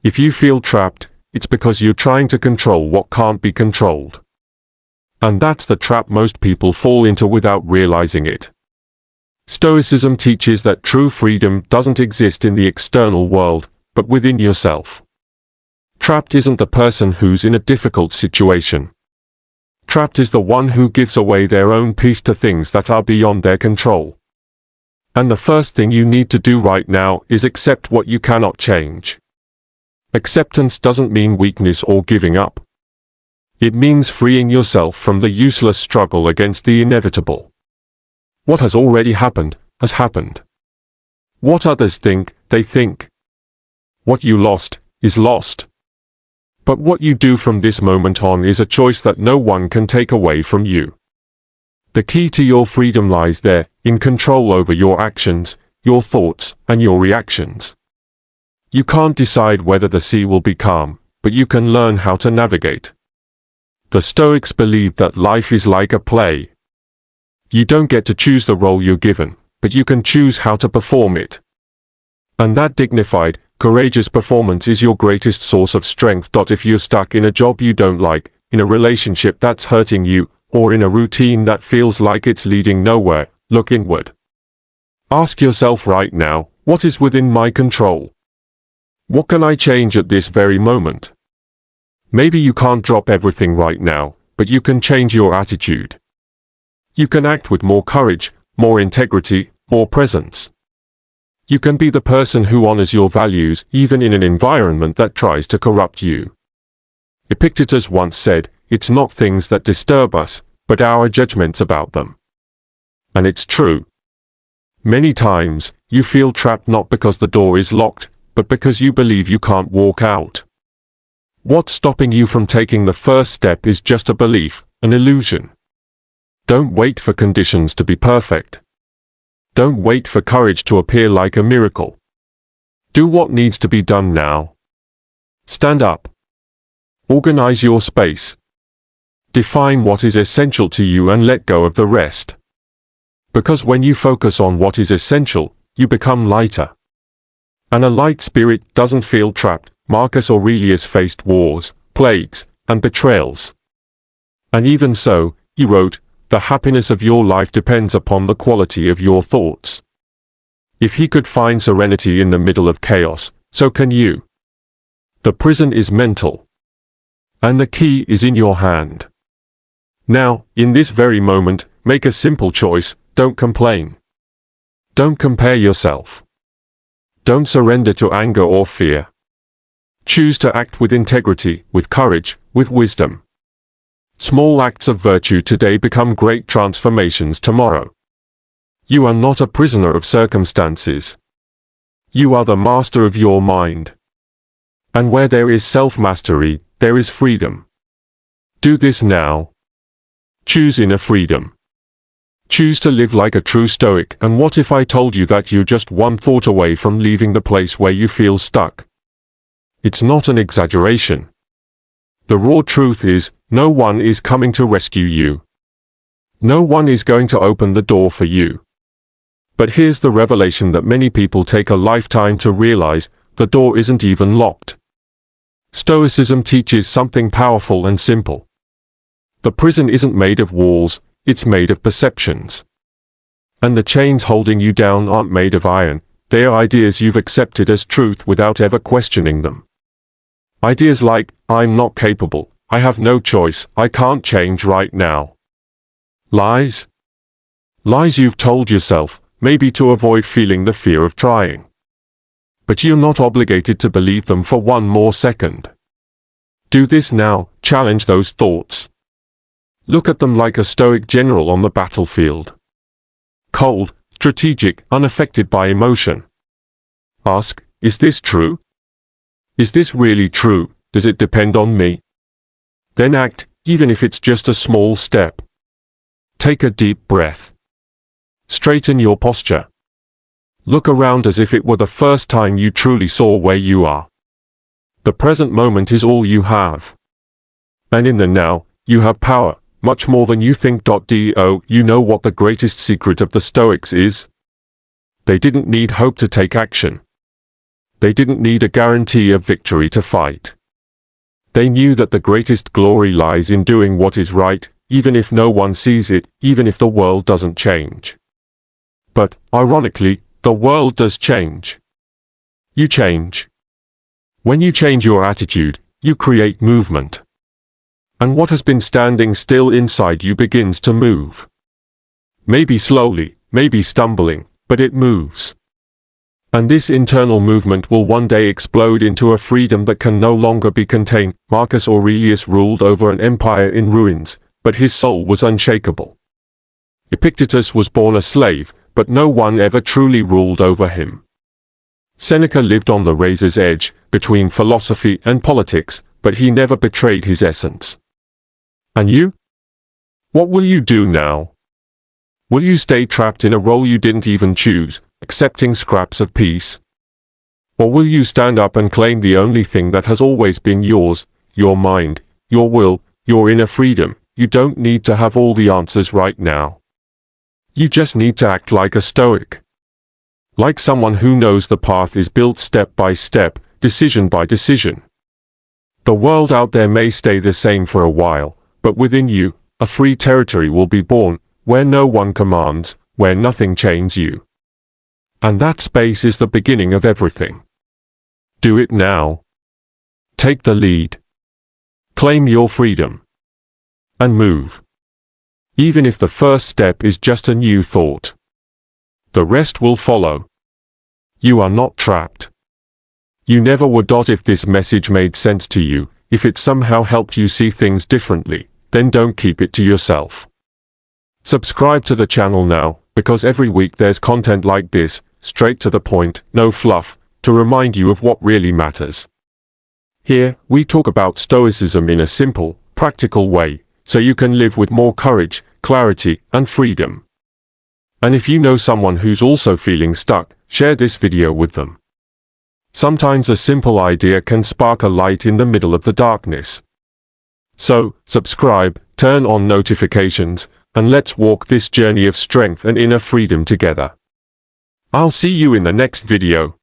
If you feel trapped, it's because you're trying to control what can't be controlled. And that's the trap most people fall into without realizing it. Stoicism teaches that true freedom doesn't exist in the external world, but within yourself. Trapped isn't the person who's in a difficult situation. Trapped is the one who gives away their own peace to things that are beyond their control. And the first thing you need to do right now is accept what you cannot change. Acceptance doesn't mean weakness or giving up. It means freeing yourself from the useless struggle against the inevitable. What has already happened, has happened. What others think, they think. What you lost, is lost. But what you do from this moment on is a choice that no one can take away from you. The key to your freedom lies there, in control over your actions, your thoughts, and your reactions. You can't decide whether the sea will be calm, but you can learn how to navigate. The Stoics believed that life is like a play. You don't get to choose the role you're given, but you can choose how to perform it. And that dignified, courageous performance is your greatest source of strength. If you're stuck in a job you don't like, in a relationship that's hurting you, or in a routine that feels like it's leading nowhere, look inward. Ask yourself right now, what is within my control? What can I change at this very moment? Maybe you can't drop everything right now, but you can change your attitude. You can act with more courage, more integrity, more presence. You can be the person who honors your values even in an environment that tries to corrupt you. Epictetus once said, "It's not things that disturb us, but our judgments about them." And it's true. Many times, you feel trapped not because the door is locked, but because you believe you can't walk out. What's stopping you from taking the first step is just a belief, an illusion. Don't wait for conditions to be perfect. Don't wait for courage to appear like a miracle. Do what needs to be done now. Stand up. Organize your space. Define what is essential to you and let go of the rest. Because when you focus on what is essential, you become lighter. And a light spirit doesn't feel trapped. Marcus Aurelius faced wars, plagues, and betrayals. And even so, he wrote, "The happiness of your life depends upon the quality of your thoughts." If he could find serenity in the middle of chaos, so can you. The prison is mental. And the key is in your hand. Now, in this very moment, make a simple choice: don't complain. Don't compare yourself. Don't surrender to anger or fear. Choose to act with integrity, with courage, with wisdom. Small acts of virtue today become great transformations tomorrow. You are not a prisoner of circumstances. You are the master of your mind. And where there is self-mastery, there is freedom. Do this now. Choose inner freedom. Choose to live like a true Stoic. And what if I told you that you're just one thought away from leaving the place where you feel stuck? It's not an exaggeration. The raw truth is, no one is coming to rescue you. No one is going to open the door for you. But here's the revelation that many people take a lifetime to realize: the door isn't even locked. Stoicism teaches something powerful and simple. The prison isn't made of walls, it's made of perceptions. And the chains holding you down aren't made of iron, they are ideas you've accepted as truth without ever questioning them. Ideas like, "I'm not capable, I have no choice, I can't change right now." Lies? Lies you've told yourself, maybe to avoid feeling the fear of trying. But you're not obligated to believe them for one more second. Do this now, challenge those thoughts. Look at them like a Stoic general on the battlefield. Cold, strategic, unaffected by emotion. Ask, is this true? Is this really true? Does it depend on me? Then act, even if it's just a small step. Take a deep breath. Straighten your posture. Look around as if it were the first time you truly saw where you are. The present moment is all you have. And in the now, you have power, much more than you think. You know what the greatest secret of the Stoics is? They didn't need hope to take action. They didn't need a guarantee of victory to fight. They knew that the greatest glory lies in doing what is right, even if no one sees it, even if the world doesn't change. But, ironically, the world does change. You change. When you change your attitude, you create movement. And what has been standing still inside you begins to move. Maybe slowly, maybe stumbling, but it moves. And this internal movement will one day explode into a freedom that can no longer be contained. Marcus Aurelius ruled over an empire in ruins, but his soul was unshakable. Epictetus was born a slave, but no one ever truly ruled over him. Seneca lived on the razor's edge, between philosophy and politics, but he never betrayed his essence. And you? What will you do now? Will you stay trapped in a role you didn't even choose, accepting scraps of peace? Or will you stand up and claim the only thing that has always been yours, your mind, your will, your inner freedom? You don't need to have all the answers right now. You just need to act like a Stoic. Like someone who knows the path is built step by step, decision by decision. The world out there may stay the same for a while, but within you, a free territory will be born, where no one commands, where nothing chains you. And that space is the beginning of everything. Do it now. Take the lead. Claim your freedom. And move. Even if the first step is just a new thought. The rest will follow. You are not trapped. You never were. If this message made sense to you, if it somehow helped you see things differently, then don't keep it to yourself. Subscribe to the channel now, because every week there's content like this, straight to the point, no fluff, to remind you of what really matters. Here, we talk about Stoicism in a simple, practical way, so you can live with more courage, clarity, and freedom. And if you know someone who's also feeling stuck, share this video with them. Sometimes a simple idea can spark a light in the middle of the darkness. So, subscribe, turn on notifications, and let's walk this journey of strength and inner freedom together. I'll see you in the next video.